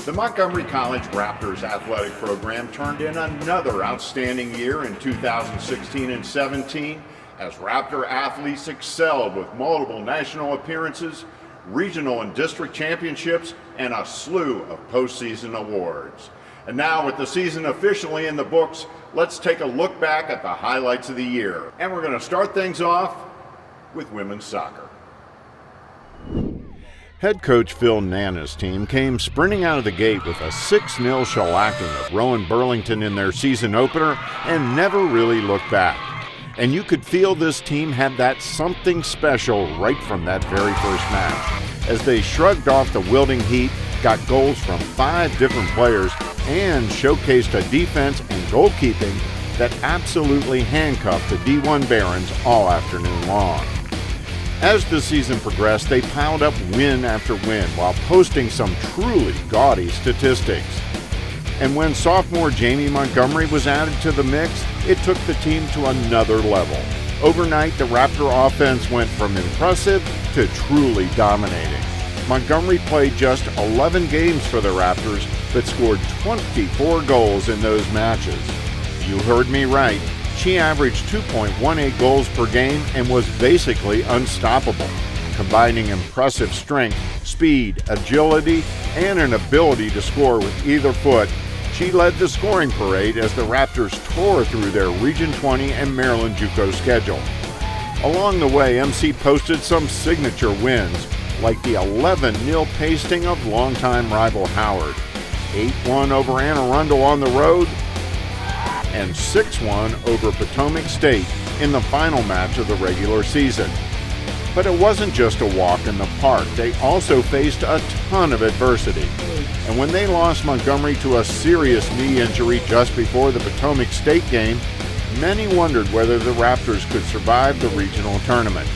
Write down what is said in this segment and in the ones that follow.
The Montgomery College Raptors athletic program turned in another outstanding year in 2016 and 17 as Raptor athletes excelled with multiple national appearances, regional and district championships, and a slew of postseason awards. And now, with the season officially in the books, let's take a look back at the highlights of the year. And we're going to start things off with women's soccer. Head coach Phil Nana's team came sprinting out of the gate with a 6-0 shellacking of Rowan Burlington in their season opener and never really looked back. And you could feel this team had that something special right from that very first match, as they shrugged off the wilting heat, got goals from 5 different players, and showcased a defense and goalkeeping that absolutely handcuffed the D1 Barons all afternoon long. As the season progressed, they piled up win after win while posting some truly gaudy statistics. And when sophomore Jamie Montgomery was added to the mix, it took the team to another level. Overnight, the Raptor offense went from impressive to truly dominating. Montgomery played just 11 games for the Raptors, but scored 24 goals in those matches. You heard me right. She averaged 2.18 goals per game and was basically unstoppable, combining impressive strength, speed, agility, and an ability to score with either foot. She led the scoring parade as the Raptors tore through their Region 20 and Maryland JUCO schedule. Along the way, MC posted some signature wins, like the 11-0 pasting of longtime rival Howard, 8-1 over Anne Arundel on the road, and 6-1 over Potomac State in the final match of the regular season. But it wasn't just a walk in the park. They also faced a ton of adversity. And when they lost Montgomery to a serious knee injury just before the Potomac State game, many wondered whether the Raptors could survive the regional tournament.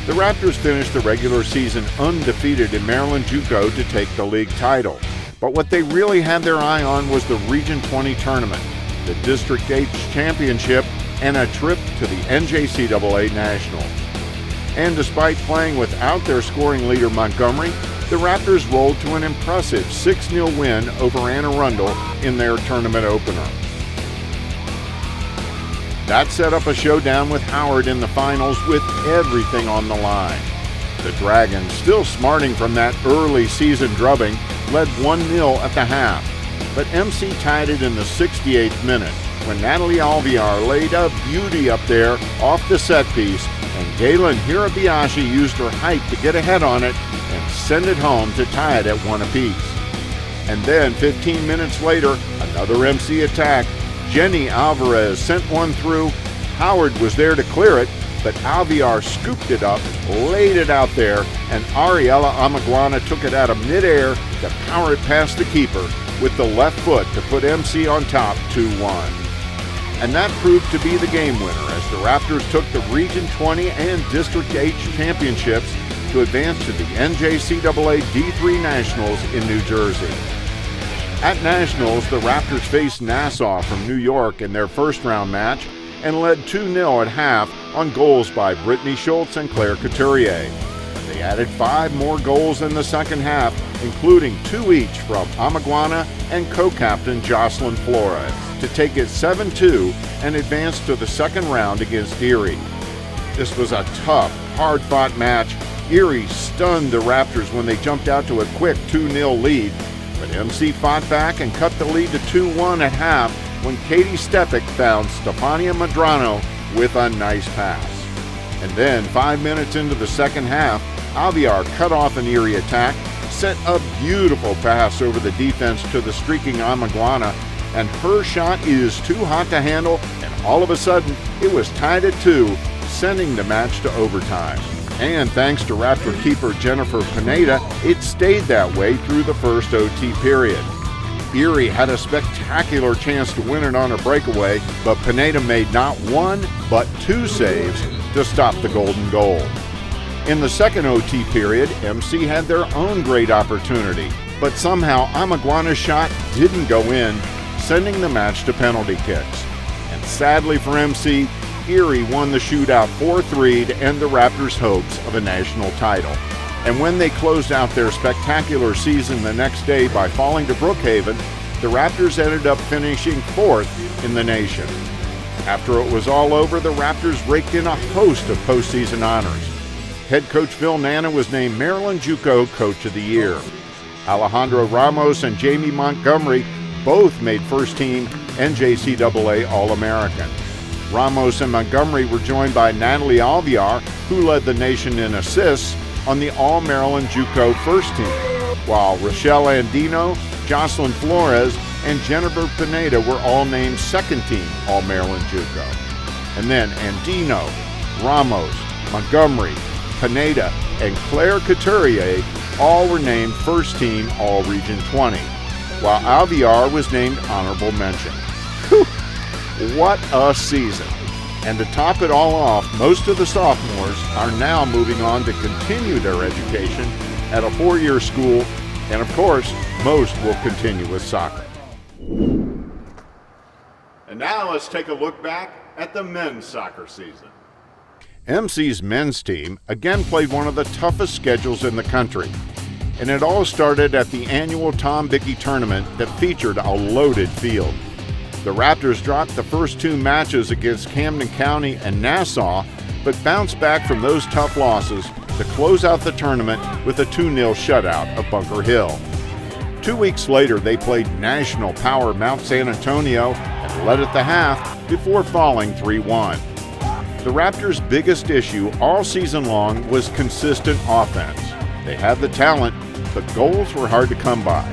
The Raptors finished the regular season undefeated in Maryland JUCO to take the league title. But what they really had their eye on was the Region 20 tournament, the District H Championship, and a trip to the NJCAA Nationals. And despite playing without their scoring leader Montgomery, the Raptors rolled to an impressive 6-0 win over Anne Arundel in their tournament opener. That set up a showdown with Howard in the finals with everything on the line. The Dragons, still smarting from that early season drubbing, led 1-0 at the half. But MC tied it in the 68th minute when Natalie Alvear laid a beauty up there off the set piece, and Galen Hirabayashi used her height to get ahead on it and send it home to tie it at 1 apiece. And then 15 minutes later, another MC attack. Jenny Alvarez sent one through. Howard was there to clear it, but Alvear scooped it up, laid it out there, and Ariella Amaguana took it out of midair to power it past the keeper with the left foot to put MC on top 2-1. And that proved to be the game winner as the Raptors took the Region 20 and District H championships to advance to the NJCAA D3 Nationals in New Jersey. At Nationals, the Raptors faced Nassau from New York in their first-round match and led 2-0 at half on goals by Brittany Schultz and Claire Couturier. They added 5 more goals in the second half, including 2 each from Amaguana and co-captain Jocelyn Flores, to take it 7-2 and advance to the second round against Erie. This was a tough, hard-fought match. Erie stunned the Raptors when they jumped out to a quick 2-0 lead, but MC fought back and cut the lead to 2-1 at half when Katie Stepik found Stefania Madrano with a nice pass. And then 5 minutes into the second half, Alvear cut off an Erie attack, sent a beautiful pass over the defense to the streaking Amaguana, and her shot is too hot to handle, and all of a sudden it was tied at 2, sending the match to overtime. And thanks to Raptor keeper Jennifer Pineda, it stayed that way through the first OT period. Erie had a spectacular chance to win it on a breakaway, but Pineda made not 1 but 2 saves to stop the golden goal. In the second OT period, MC had their own great opportunity, but somehow Amaguana's shot didn't go in, sending the match to penalty kicks. And sadly for MC, Erie won the shootout 4-3 to end the Raptors' hopes of a national title. And when they closed out their spectacular season the next day by falling to Brookhaven, the Raptors ended up finishing 4th in the nation. After it was all over, the Raptors raked in a host of postseason honors. Head coach Phil Nana was named Maryland JUCO Coach of the Year. Alejandro Ramos and Jamie Montgomery both made first-team NJCAA All-American. Ramos and Montgomery were joined by Natalie Alvear, who led the nation in assists on the All-Maryland JUCO first team, while Rochelle Andino, Jocelyn Flores, and Jennifer Pineda were all named second-team All-Maryland JUCO. And then Andino, Ramos, Montgomery, Pineda, and Claire Couturier all were named first-team All-Region 20, while Alvear was named honorable mention. Whew, what a season! And to top it all off, most of the sophomores are now moving on to continue their education at a 4-year school, and of course, most will continue with soccer. And now let's take a look back at the men's soccer season. MC's men's team again played one of the toughest schedules in the country, and it all started at the annual Tom Bickey tournament that featured a loaded field. The Raptors dropped the first 2 matches against Camden County and Nassau, but bounced back from those tough losses to close out the tournament with a 2-0 shutout of Bunker Hill. 2 weeks later, they played national power Mount San Antonio and led at the half before falling 3-1. The Raptors' biggest issue all season long was consistent offense. They had the talent, but goals were hard to come by.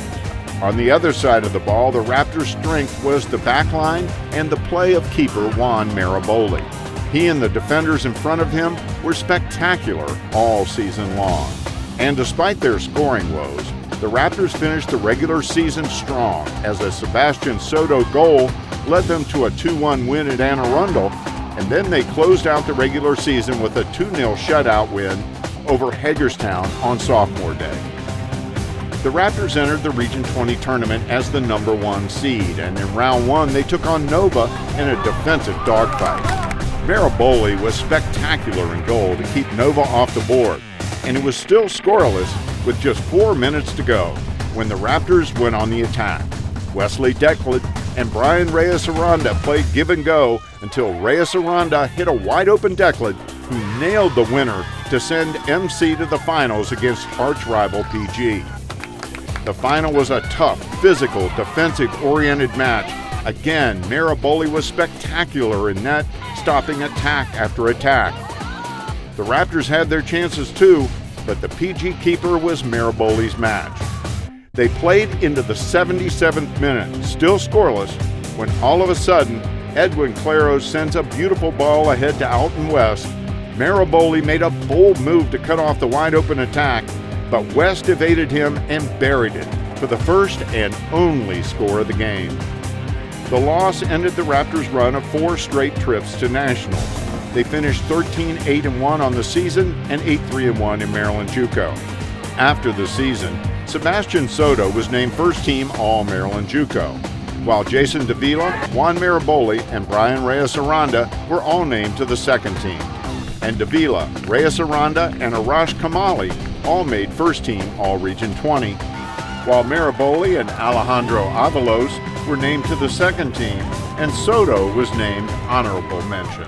On the other side of the ball, the Raptors' strength was the backline and the play of keeper Juan Maraboli. He and the defenders in front of him were spectacular all season long. And despite their scoring woes, the Raptors finished the regular season strong as a Sebastian Soto goal led them to a 2-1 win at Anne Arundel, and then they closed out the regular season with a 2-0 shutout win over Hagerstown on sophomore day. The Raptors entered the Region 20 tournament as the number 1 seed, and in round 1 they took on Nova in a defensive dogfight. Maraboli was spectacular in goal to keep Nova off the board, and it was still scoreless with just 4 minutes to go when the Raptors went on the attack. Wesley Declet and Brian Reyes-Aranda played give and go until Reyes-Aranda hit a wide-open Declet, who nailed the winner to send MC to the finals against arch-rival PG. The final was a tough, physical, defensive-oriented match. Again, Maraboli was spectacular in net, stopping attack after attack. The Raptors had their chances too, but the PG keeper was Maraboli's match. They played into the 77th minute, still scoreless, when all of a sudden, Edwin Claros sends a beautiful ball ahead to Alton West. Maraboli made a bold move to cut off the wide-open attack, but West evaded him and buried it for the first and only score of the game. The loss ended the Raptors' run of 4 straight trips to nationals. They finished 13-8-1 on the season and 8-3-1 in Maryland JUCO. After the season, Sebastian Soto was named first-team All-Maryland JUCO, while Jason Davila, Juan Maraboli, and Brian Reyes-Aranda were all named to the second team. And Davila, Reyes-Aranda, and Arash Kamali all made first-team All-Region 20, while Maraboli and Alejandro Avalos were named to the second team, and Soto was named honorable mention.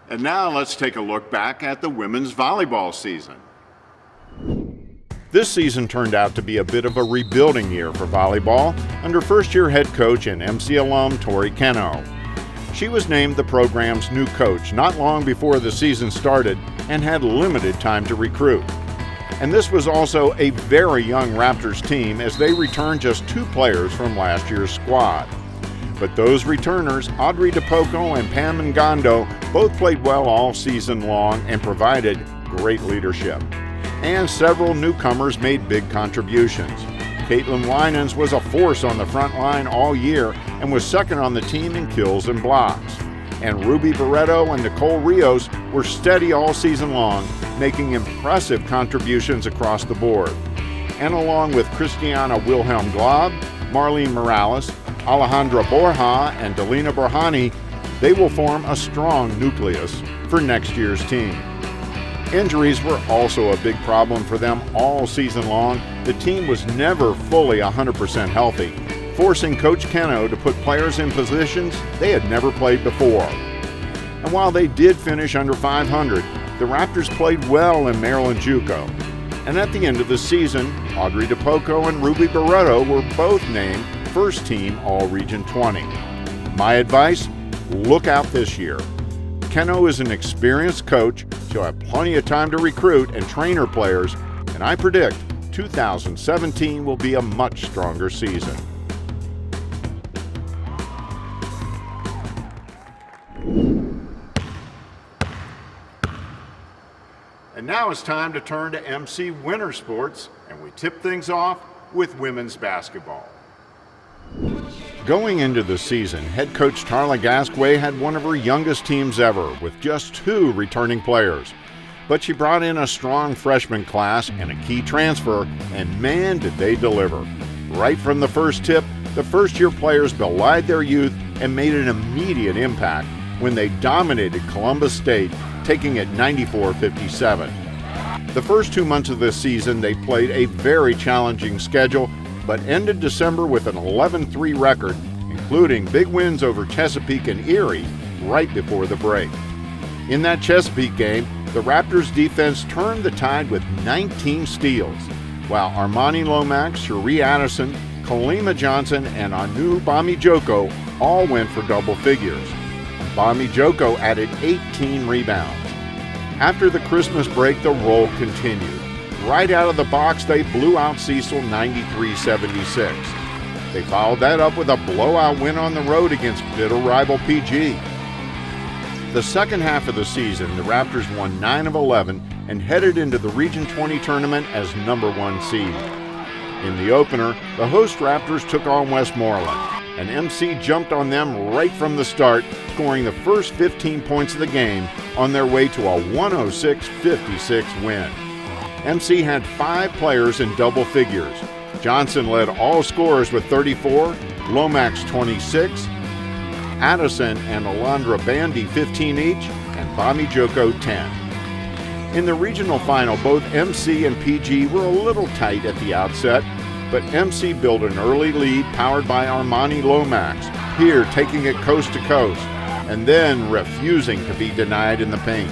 And now let's take a look back at the women's volleyball season. This season turned out to be a bit of a rebuilding year for volleyball under first-year head coach and MC alum Tori Keno. She was named the program's new coach not long before the season started and had limited time to recruit. And this was also a very young Raptors team as they returned just 2 players from last year's squad. But those returners, Audrey DePoco and Pam Ngondo, both played well all season long and provided great leadership. And several newcomers made big contributions. Caitlin Winans was a force on the front line all year and was second on the team in kills and blocks. And Ruby Barreto and Nicole Rios were steady all season long, making impressive contributions across the board. And along with Christiana Wilhelm Glob, Marlene Morales, Alejandra Borja, and Delina Borhani, they will form a strong nucleus for next year's team. Injuries were also a big problem for them all season long. The team was never fully 100% healthy, forcing Coach Keno to put players in positions they had never played before. And while they did finish under 500, the Raptors played well in Maryland JUCO. And at the end of the season, Audrey DePoco and Ruby Barreto were both named First Team All-Region 20. My advice, look out this year. Keno is an experienced coach. She'll have plenty of time to recruit and train her players, and I predict 2017 will be a much stronger season. And now it's time to turn to MC Winter Sports, and we tip things off with women's basketball. Going into the season, head coach Tarla Gasquet had one of her youngest teams ever, with just 2 returning players. But she brought in a strong freshman class and a key transfer, and man, did they deliver. Right from the first tip, the first-year players belied their youth and made an immediate impact when they dominated Columbus State, taking it 94-57. The first 2 months of this season, they played a very challenging schedule, but ended December with an 11-3 record, including big wins over Chesapeake and Erie right before the break. In that Chesapeake game, the Raptors defense turned the tide with 19 steals, while Armani Lomax, Cherie Addison, Kalima Johnson, and Anu Bamijoko all went for double figures. Bamijoko added 18 rebounds. After the Christmas break, the roll continued. Right out of the box, they blew out Cecil 93-76. They followed that up with a blowout win on the road against bitter rival PG. The second half of the season, the Raptors won 9 of 11 and headed into the Region 20 tournament as number 1 seed. In the opener, the host Raptors took on Westmoreland, and MC jumped on them right from the start, scoring the first 15 points of the game on their way to a 106-56 win. MC had 5 players in double figures. Johnson led all scorers with 34, Lomax 26, Addison and Alondra Bandy 15 each, and Bamijoko 10. In the regional final, both MC and PG were a little tight at the outset, but MC built an early lead powered by Armani Lomax, here taking it coast to coast, and then refusing to be denied in the paint.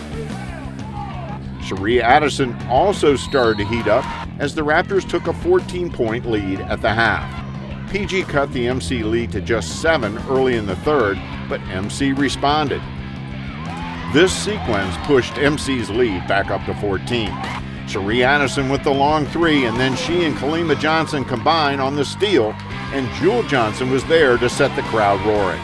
Cherie Addison also started to heat up as the Raptors took a 14-point lead at the half. PG cut the MC lead to just 7 early in the third, but MC responded. This sequence pushed MC's lead back up to 14. Cherie Addison with the long 3, and then she and Kalima Johnson combined on the steal, and Jewel Johnson was there to set the crowd roaring.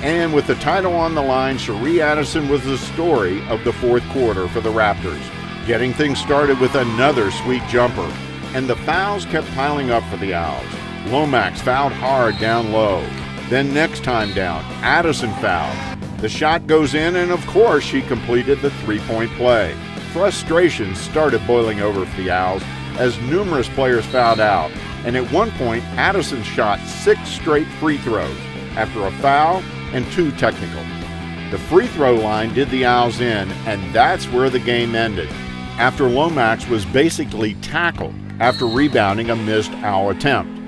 And with the title on the line, Cherie Addison was the story of the fourth quarter for the Raptors, getting things started with another sweet jumper. And the fouls kept piling up for the Owls. Lomax fouled hard down low. Then next time down, Addison fouled. The shot goes in, and of course she completed the 3-point play. Frustration started boiling over for the Owls as numerous players fouled out. And at one point, Addison shot 6 straight free throws after a foul and 2 technicals. The free throw line did the Owls in, and that's where the game ended, after Lomax was basically tackled after rebounding a missed Owl attempt.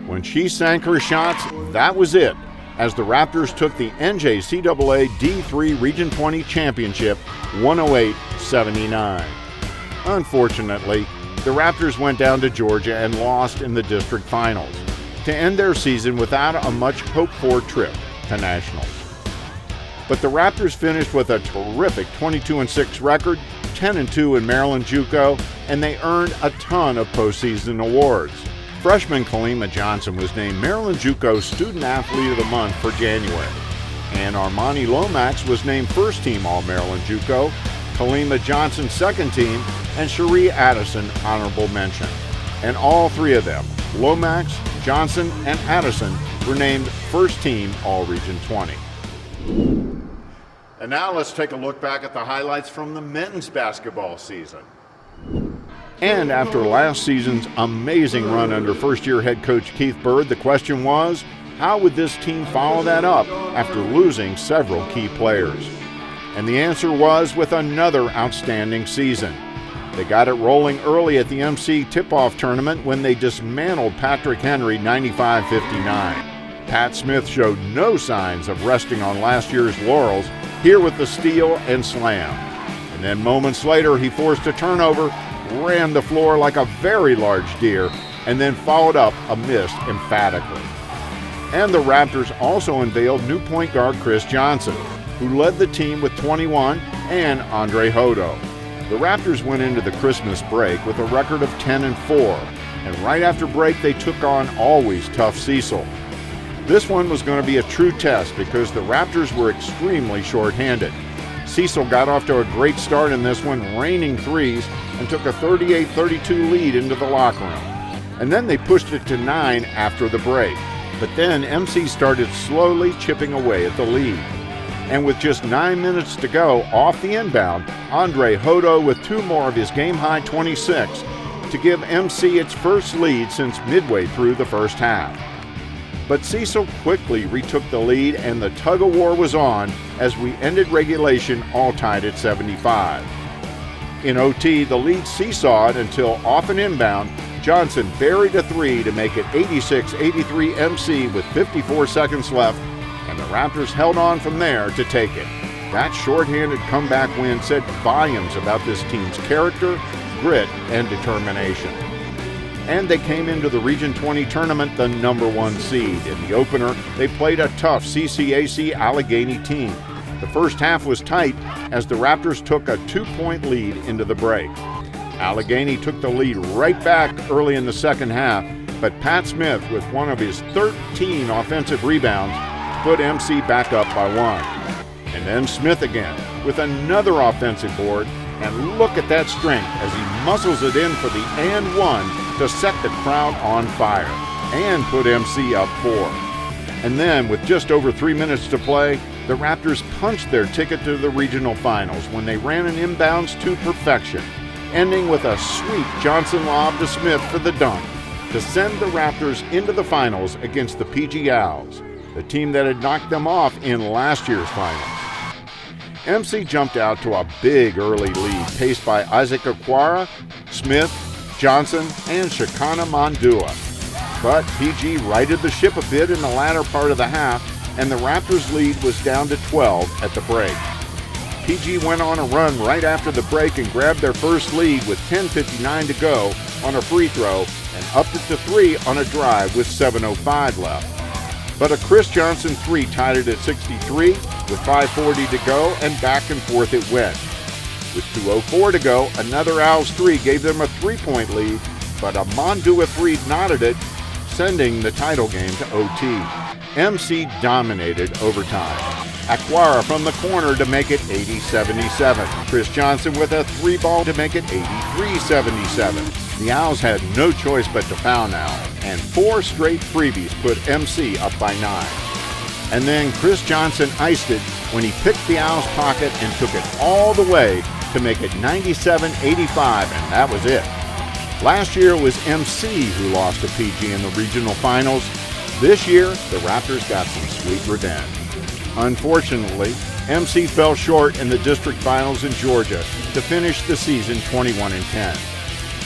When she sank her shots, that was it, as the Raptors took the NJCAA D3 Region 20 Championship 108-79. Unfortunately, the Raptors went down to Georgia and lost in the district finals to end their season without a much hoped-for trip to nationals. But the Raptors finished with a terrific 22-6 record, 10-2 in Maryland JUCO, and they earned a ton of postseason awards. Freshman Kalima Johnson was named Maryland JUCO Student Athlete of the Month for January, and Armani Lomax was named First Team All-Maryland JUCO, Kalima Johnson Second Team, and Cherie Addison Honorable Mention. And all 3 of them, Lomax, Johnson, and Addison, were named First Team All-Region 20. And now let's take a look back at the highlights from the men's basketball season. And after last season's amazing run under first-year head coach Keith Bird, the question was, how would this team follow that up after losing several key players? And the answer was with another outstanding season. They got it rolling early at the MC tip-off tournament when they dismantled Patrick Henry 95-59. Pat Smith showed no signs of resting on last year's laurels here with the steal and slam. And then moments later, he forced a turnover, ran the floor like a very large deer, and then followed up a miss emphatically. And the Raptors also unveiled new point guard Chris Johnson, who led the team with 21, and Andre Hodo. The Raptors went into the Christmas break with a record of 10-4, and right after break they took on always tough Cecil. This one was going to be a true test because the Raptors were extremely short-handed. Cecil got off to a great start in this one, raining threes, and took a 38-32 lead into the locker room. And then they pushed it to 9 after the break. But then MC started slowly chipping away at the lead. And with just 9 minutes to go off the inbound, Andre Hodo with 2 more of his game-high 26 to give MC its first lead since midway through the first half. But Cecil quickly retook the lead and the tug-of-war was on as we ended regulation all tied at 75. In OT, the lead seesawed until off an inbound, Johnson buried a 3 to make it 86-83 MC with 54 seconds left, and the Raptors held on from there to take it. That shorthanded comeback win said volumes about this team's character, grit, and determination. And they came into the Region 20 tournament the #1 seed. In the opener, they played a tough CCAC Allegheny team. The first half was tight as the Raptors took a 2-point lead into the break. Allegheny took the lead right back early in the second half, but Pat Smith, with one of his 13 offensive rebounds, put MC back up by 1. And then Smith again with another offensive board, and look at that strength as he muscles it in for the and 1 to set the crowd on fire and put MC up 4. And then with just over 3 minutes to play, the Raptors punched their ticket to the regional finals when they ran an inbounds to perfection, ending with a sweet Johnson lob to Smith for the dunk to send the Raptors into the finals against the PG Owls, the team that had knocked them off in last year's finals. MC jumped out to a big early lead paced by Isaac Aquara, Smith, Johnson, and Shakana Mondua. But PG righted the ship a bit in the latter part of the half, and the Raptors' lead was down to 12 at the break. PG went on a run right after the break and grabbed their first lead with 10:59 to go on a free throw and upped it to 3 on a drive with 7:05 left. But a Chris Johnson 3 tied it at 63 with 5:40 to go, and back and forth it went. With 2:04 to go, another Owls 3 gave them a 3-point lead, but a Mondua 3 knotted it, sending the title game to OT. MC dominated overtime. Aquara from the corner to make it 80-77. Chris Johnson with a 3-ball to make it 83-77. The Owls had no choice but to foul now, and 4 straight freebies put MC up by 9. And then Chris Johnson iced it when he picked the Owls' pocket and took it all the way to make it 97-85, and that was it. Last year it was MC who lost to PG in the regional finals. This year, the Raptors got some sweet revenge. Unfortunately, MC fell short in the district finals in Georgia to finish the season 21-10.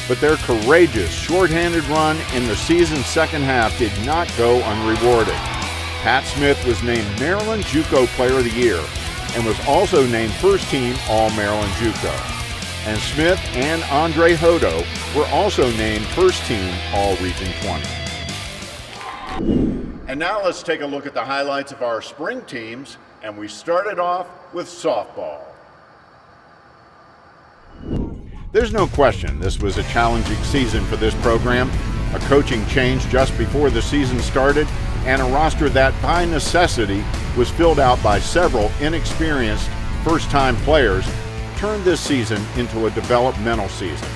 But their courageous, shorthanded run in the season's second half did not go unrewarded. Pat Smith was named Maryland JUCO Player of the Year and was also named First Team All-Maryland JUCO. And Smith and Andre Hodo were also named First Team All-Region 20. And now let's take a look at the highlights of our spring teams, and we started off with softball. There's no question this was a challenging season for this program, a coaching change just before the season started, and a roster that by necessity was filled out by several inexperienced first-time players turned this season into a developmental season.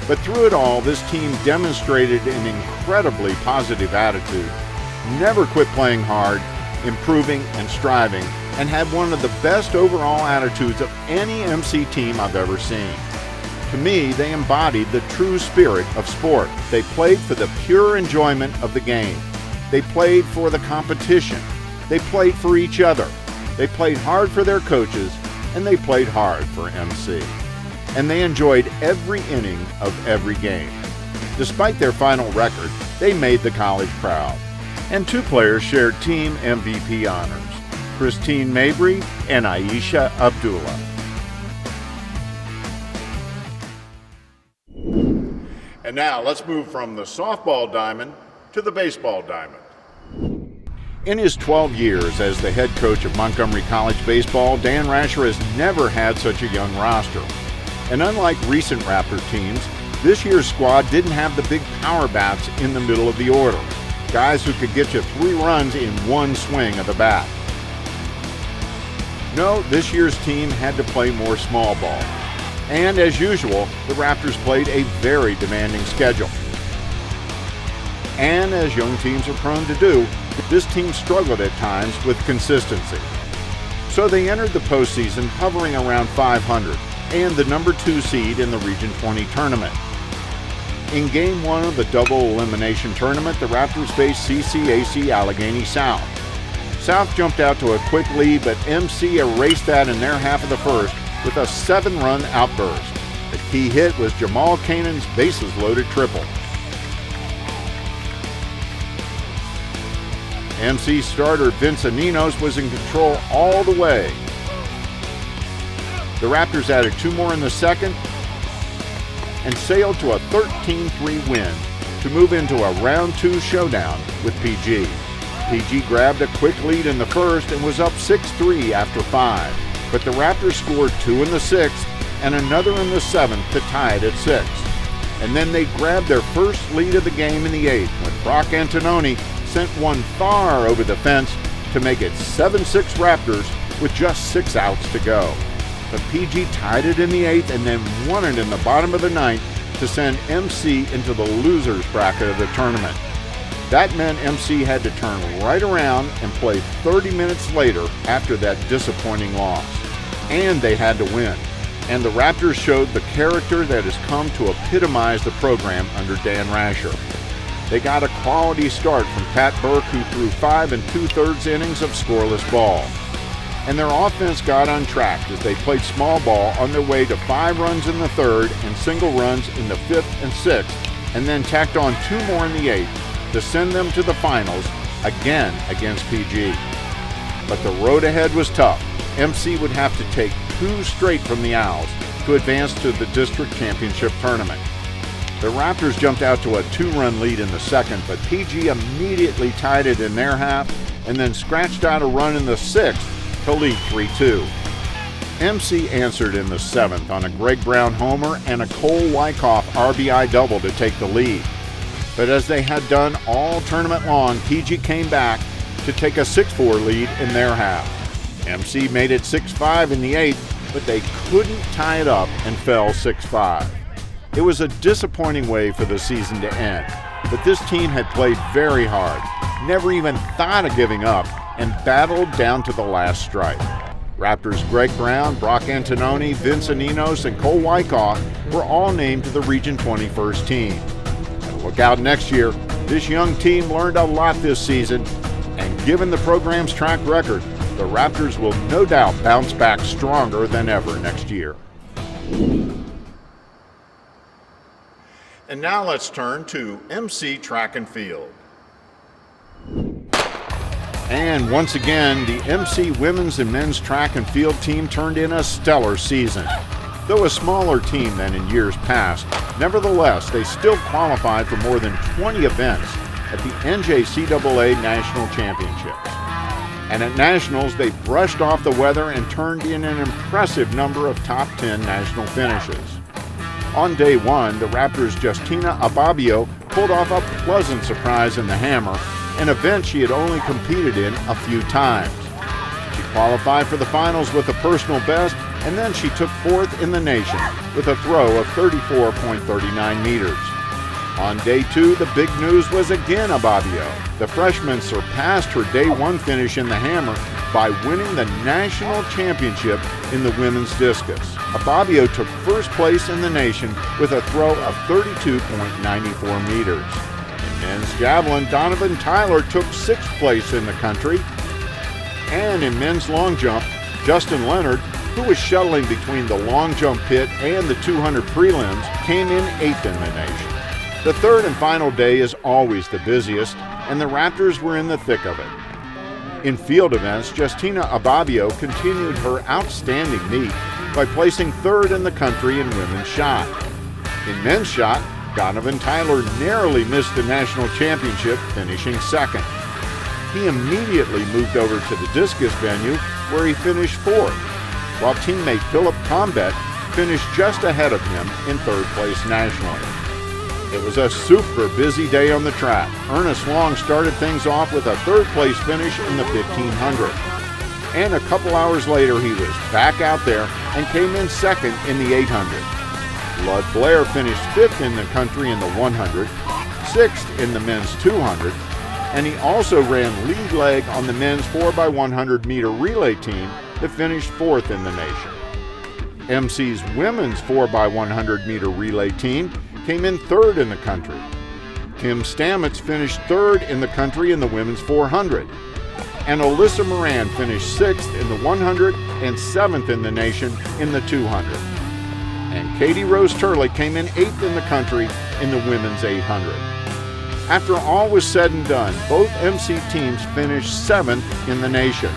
But through it all, this team demonstrated an incredibly positive attitude, never quit playing hard, improving and striving, and had one of the best overall attitudes of any MC team I've ever seen. To me, they embodied the true spirit of sport. They played for the pure enjoyment of the game. They played for the competition. They played for each other. They played hard for their coaches, and they played hard for MC. And they enjoyed every inning of every game. Despite their final record, they made the college proud. And 2 players shared team MVP honors, Christine Mabry and Aisha Abdullah. And now let's move from the softball diamond to the baseball diamond. In his 12 years as the head coach of Montgomery College baseball, Dan Rasher has never had such a young roster. And unlike recent Raptor teams, this year's squad didn't have the big power bats in the middle of the order, guys who could get you 3 runs in one swing of the bat. No, this year's team had to play more small ball. And as usual, the Raptors played a very demanding schedule. And as young teams are prone to do, this team struggled at times with consistency. So they entered the postseason hovering around 500 and the number 2 seed in the Region 20 tournament. In Game 1 of the double elimination tournament, the Raptors faced CCAC Allegheny South. South jumped out to a quick lead, but MC erased that in their half of the first with a 7-run outburst. The key hit was Jamal Kanan's bases-loaded triple. MC starter Vince Aninos was in control all the way. The Raptors added 2 more in the second and sailed to a 13-3 win to move into a round 2 showdown with PG. PG grabbed a quick lead in the first and was up 6-3 after 5, but the Raptors scored 2 in the 6th and another in the 7th to tie it at 6. And then they grabbed their first lead of the game in the 8th when Brock Antononi sent one far over the fence to make it 7-6 Raptors with just 6 outs to go. But PG tied it in the 8th and then won it in the bottom of the 9th to send MC into the losers bracket of the tournament. That meant MC had to turn right around and play 30 minutes later after that disappointing loss. And they had to win. And the Raptors showed the character that has come to epitomize the program under Dan Rasher. They got a quality start from Pat Burke, who threw 5 2/3 innings of scoreless ball. And their offense got on track as they played small ball on their way to 5 runs in the 3rd and single runs in the 5th and 6th, and then tacked on 2 more in the 8th to send them to the finals again against PG. But the road ahead was tough. MC would have to take 2 straight from the Owls to advance to the district championship tournament. The Raptors jumped out to a 2-run lead in the 2nd, but PG immediately tied it in their half and then scratched out a run in the 6th to lead 3-2. MC answered in the 7th on a Greg Brown homer and a Cole Wyckoff RBI double to take the lead. But as they had done all tournament long, PG came back to take a 6-4 lead in their half. MC made it 6-5 in the 8th, but they couldn't tie it up and fell 6-5. It was a disappointing way for the season to end, but this team had played very hard, never even thought of giving up, and battled down to the last strike. Raptors Greg Brown, Brock Antononi, Vince Aninos, and Cole Wyckoff were all named to the Region 20 first team. And look out next year. This young team learned a lot this season, and given the program's track record, the Raptors will no doubt bounce back stronger than ever next year. And now let's turn to MC Track and Field. And once again, the MC women's and men's track and field team turned in a stellar season. Though a smaller team than in years past, nevertheless, they still qualified for more than 20 events at the NJCAA National Championships. And at Nationals, they brushed off the weather and turned in an impressive number of top 10 national finishes. On day 1, the Raptors' Justina Ababio pulled off a pleasant surprise in the hammer, an event she had only competed in a few times. She qualified for the finals with a personal best, and then she took 4th in the nation with a throw of 34.39 meters. On day 2, the big news was again Ababio. The freshman surpassed her day 1 finish in the hammer by winning the national championship in the women's discus. Ababio took 1st place in the nation with a throw of 32.94 meters. In men's javelin, Donovan Tyler took 6th place in the country. And in men's long jump, Justin Leonard who was shuttling between the long jump pit and the 200 prelims, came in 8th in the nation. The third and final day is always the busiest, and the Raptors were in the thick of it. In field events, Justina Ababio continued her outstanding meet by placing 3rd in the country in women's shot. In men's shot, Donovan Tyler narrowly missed the national championship, finishing 2nd. He immediately moved over to the discus venue, where he finished 4th, while teammate Philip Combet finished just ahead of him in 3rd place nationally. It was a super busy day on the track. Ernest Long started things off with a 3rd place finish in the 1500. And a couple hours later, he was back out there and came in 2nd in the 800. Lud Blair finished 5th in the country in the 100, 6th in the men's 200, and he also ran lead leg on the men's 4x100 meter relay team that finished 4th in the nation. MC's women's 4x100 meter relay team came in 3rd in the country. Kim Stamets finished 3rd in the country in the women's 400, and Alyssa Moran finished 6th in the 100 and 7th in the nation in the 200. And Katie Rose Turley came in 8th in the country in the women's 800. After all was said and done, both MC teams finished 7th in the nation.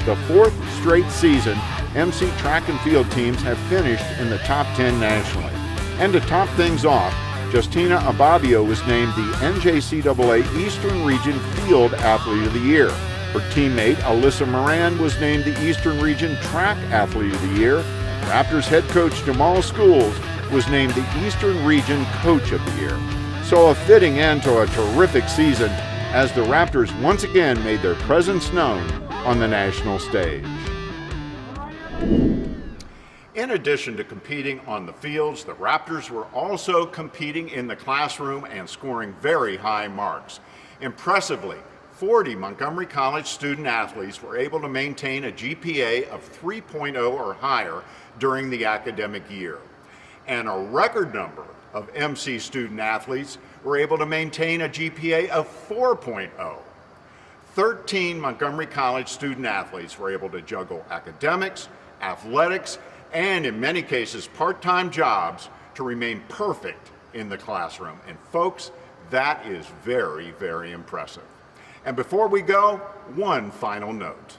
The 4th straight season, MC track and field teams have finished in the top 10 nationally. And to top things off, Justina Ababio was named the NJCAA Eastern Region Field Athlete of the Year. Her teammate Alyssa Moran was named the Eastern Region Track Athlete of the Year. Raptors head coach Jamal Schools was named the Eastern Region Coach of the Year. So a fitting end to a terrific season as the Raptors once again made their presence known on the national stage. In addition to competing on the fields, the Raptors were also competing in the classroom and scoring very high marks. Impressively, 40 Montgomery College student athletes were able to maintain a GPA of 3.0 or higher during the academic year. And a record number of MC student athletes were able to maintain a GPA of 4.0. 13 Montgomery College student athletes were able to juggle academics, athletics, and in many cases part-time jobs to remain perfect in the classroom. And folks, that is very, very impressive. And before we go, one final note.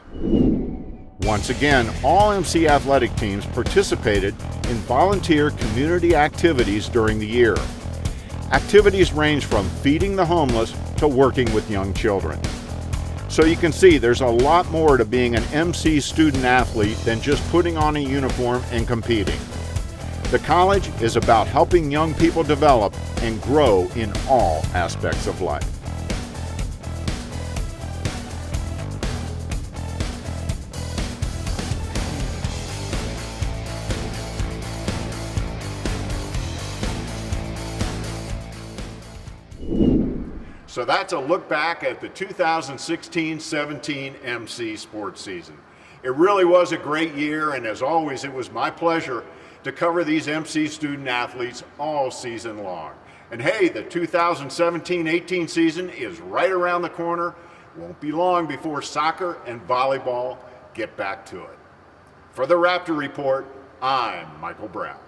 Once again, all MC athletic teams participated in volunteer community activities during the year. Activities range from feeding the homeless to working with young children. So you can see there's a lot more to being an MC student athlete than just putting on a uniform and competing. The college is about helping young people develop and grow in all aspects of life. So that's a look back at the 2016-17 MC sports season. It really was a great year, and as always, it was my pleasure to cover these MC student athletes all season long. And hey, the 2017-18 season is right around the corner. Won't be long before soccer and volleyball get back to it. For the Raptor Report, I'm Michael Brown.